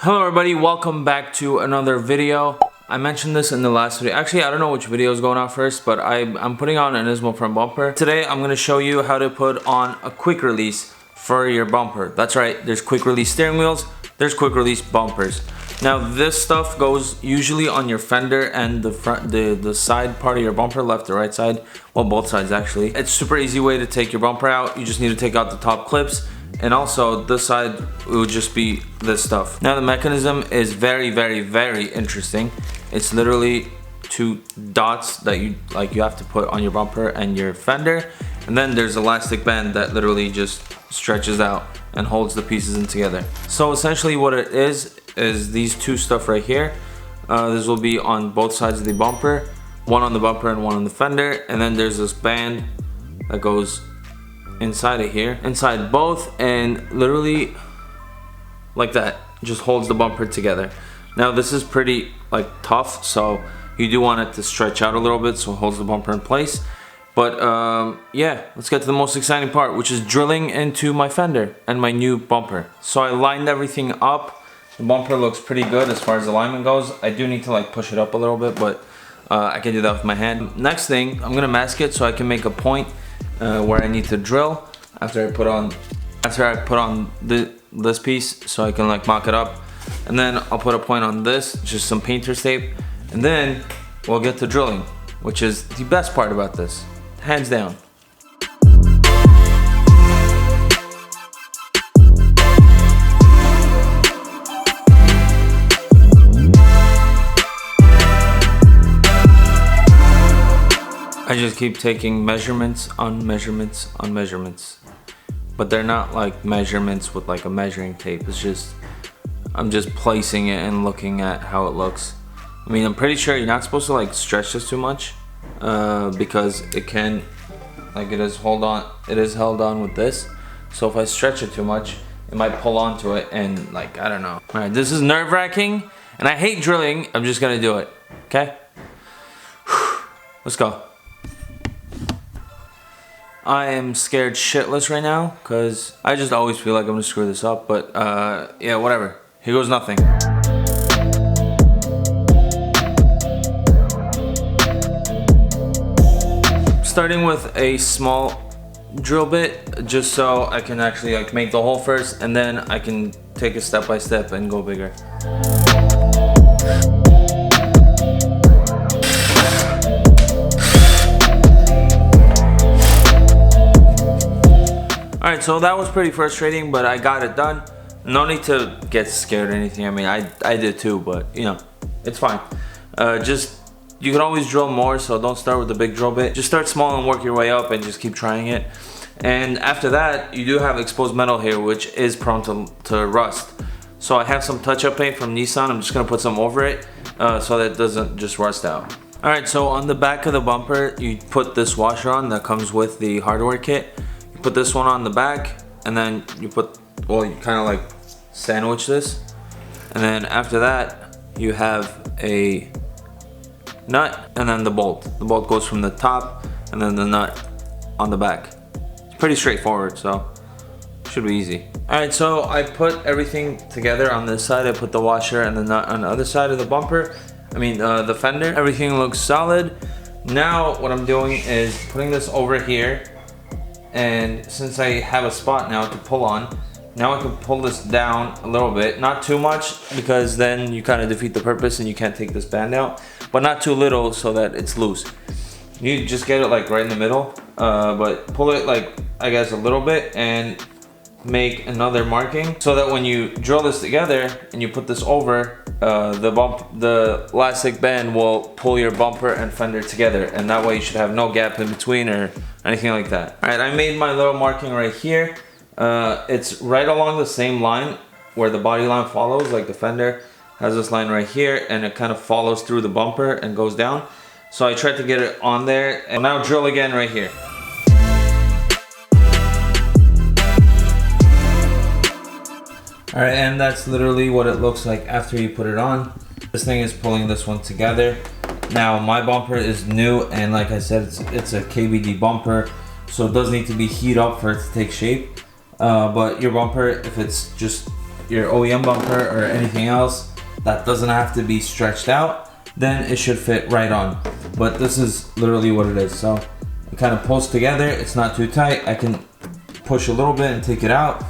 Hello everybody, welcome back to another video. I mentioned this in the last video. Actually, I don't know which video is going out first, but I'm putting on an Ismo front bumper. Today, I'm going to show you how to put on a quick release for your bumper. That's right, there's quick release steering wheels, there's quick release bumpers. Now, this stuff goes usually on your fender and the front, the side part of your bumper, left or right side. Well, both sides actually. It's a super easy way to take your bumper out. You just need to take out the top clips. And also this side will just be this stuff. Now the mechanism is very interesting. It's literally two dots that you have to put on your bumper and your fender, and then there's an elastic band that literally just stretches out and holds the pieces in together. So essentially what it is these two stuff right here. This will be on both sides of the bumper, one on the bumper and one on the fender, and then there's this band that goes inside of here, inside both, and literally like that just holds the bumper together. Now this is pretty tough, so you do want it to stretch out a little bit so it holds the bumper in place. But yeah, let's get to the most exciting part, which is drilling into my fender and my new bumper. So I lined everything up. The bumper looks pretty good as far as alignment goes. I do need to push it up a little bit, but I can do that with my hand. Next thing, I'm gonna mask it so I can make a point where I need to drill after I put on this piece, so I can mock it up, and then I'll put a point on this, just some painter's tape, and then we'll get to drilling, which is the best part about this, hands down. I just keep taking measurements on measurements on measurements, but they're not measurements with a measuring tape. It's just, I'm just placing it and looking at how it looks. I mean, I'm pretty sure you're not supposed to stretch this too much, because it can, it is held on with this. So if I stretch it too much, it might pull onto it, and I don't know. All right, this is nerve-wracking, and I hate drilling. I'm just gonna do it. Okay, let's go. I am scared shitless right now because I just always feel like I'm gonna screw this up, but yeah, whatever. Here goes nothing. Starting with a small drill bit, just so I can actually make the hole first, and then I can take it step by step and go bigger. Alright, so that was pretty frustrating, but I got it done. No need to get scared or anything. I mean, I did too, but you know, it's fine. You can always drill more, so don't start with the big drill bit. Just start small and work your way up and just keep trying it. And after that, you do have exposed metal here, which is prone to rust. So I have some touch-up paint from Nissan. I'm just gonna put some over it so that it doesn't just rust out. Alright, so on the back of the bumper, you put this washer on that comes with the hardware kit. Put this one on the back, and then you kind of sandwich this, and then after that you have a nut and then the bolt. The bolt goes from the top and then the nut on the back. It's pretty straightforward, so should be easy. Alright, so I put everything together on this side. I put the washer and the nut on the other side of the bumper, the fender. Everything looks solid. Now what I'm doing is putting this over here. And since I have a spot now to pull on, now I can pull this down a little bit. Not too much, because then you kind of defeat the purpose and you can't take this band out. But not too little so that it's loose. You just get it right in the middle, but pull it I guess a little bit and make another marking so that when you drill this together and you put this over, the elastic band will pull your bumper and fender together, and that way you should have no gap in between or anything like that. Alright, I made my little marking right here. It's right along the same line where the body line follows, the fender has this line right here, and it kind of follows through the bumper and goes down. So I tried to get it on there, and now drill again right here. Alright, and that's literally what it looks like after you put it on. This thing is pulling this one together. Now my bumper is new, and like I said, it's a KBD bumper, so it does need to be heated up for it to take shape. But your bumper, if it's just your OEM bumper or anything else that doesn't have to be stretched out, then it should fit right on. But this is literally what it is. So it kind of pulls together. It's not too tight. I can push a little bit and take it out,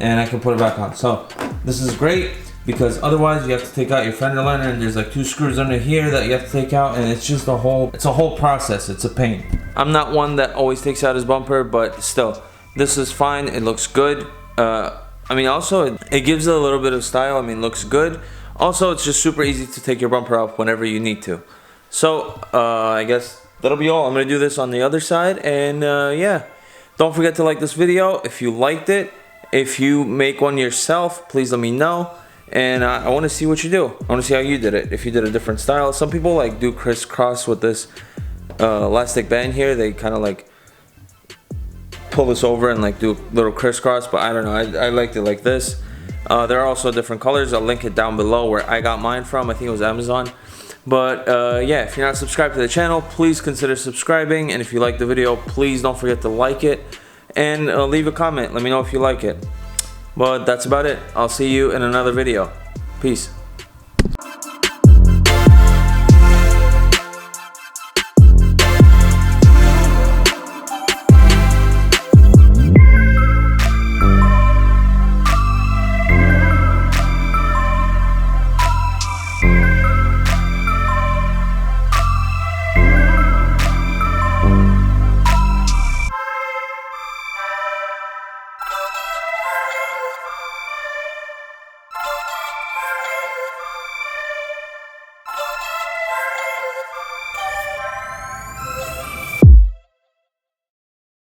and I can put it back on. So this is great, because otherwise you have to take out your fender liner, and there's like 2 screws under here that you have to take out, and it's just a whole process. It's a pain. I'm not one that always takes out his bumper, but still, this is fine. It looks good. I mean, also it gives it a little bit of style. I mean, looks good. Also, it's just super easy to take your bumper off whenever you need to. So I guess that'll be all. I'm gonna do this on the other side, and yeah, don't forget to like this video if you liked it. If you make one yourself, please let me know, and I want to see what you do. I want to see how you did it. If you did a different style, some people like do crisscross with this elastic band here. They kind of like pull this over and like do a little crisscross, but I don't know, I liked it like this. There are also different colors. I'll link it down below where I got mine from. I think it was Amazon. But yeah, if you're not subscribed to the channel, please consider subscribing, and if you like the video, please don't forget to like it and leave a comment. Let me know if you like it. But that's about it. I'll see you in another video. Peace.